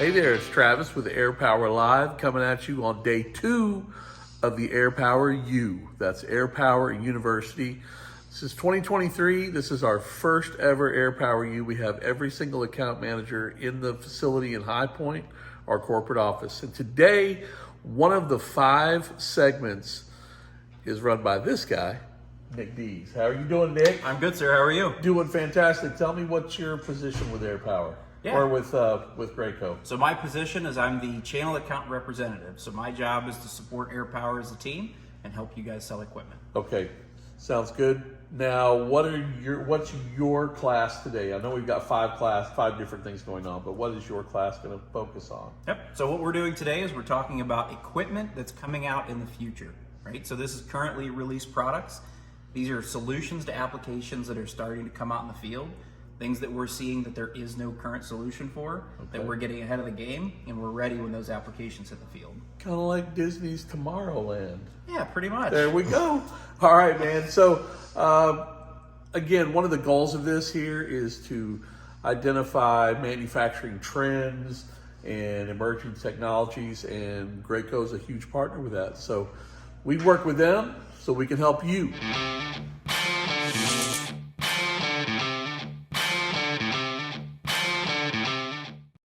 Hey there, it's Travis with Air Power Live coming at you on day 2 of the Air Power U. That's Air Power University. This is 2023. This is our first ever Air Power U. We have every single account manager in the facility in High Point, our corporate office. And today, one of the 5 segments is run by this guy, Nick Dees. How are you doing, Nick? I'm good, sir. How are you? Doing fantastic. Tell me what's your position with Air Power or with Graco. So my position is I'm the channel account representative. So my job is to support Air Power as a team and help you guys sell equipment. Okay, sounds good. Now, what's your class today? I know we've got 5 different things going on, but what is your class going to focus on? Yep. So what we're doing today is we're talking about equipment that's coming out in the future, right? So this is currently released products. These are solutions to applications that are starting to come out in the field. Things that we're seeing that there is no current solution for, that we're getting ahead of the game, and we're ready when those applications hit the field. Kind of like Disney's Tomorrowland. Yeah, pretty much. There we go. All right, man. So, again, one of the goals of this here is to identify manufacturing trends and emerging technologies, and Graco is a huge partner with that. So we work with them so we can help you.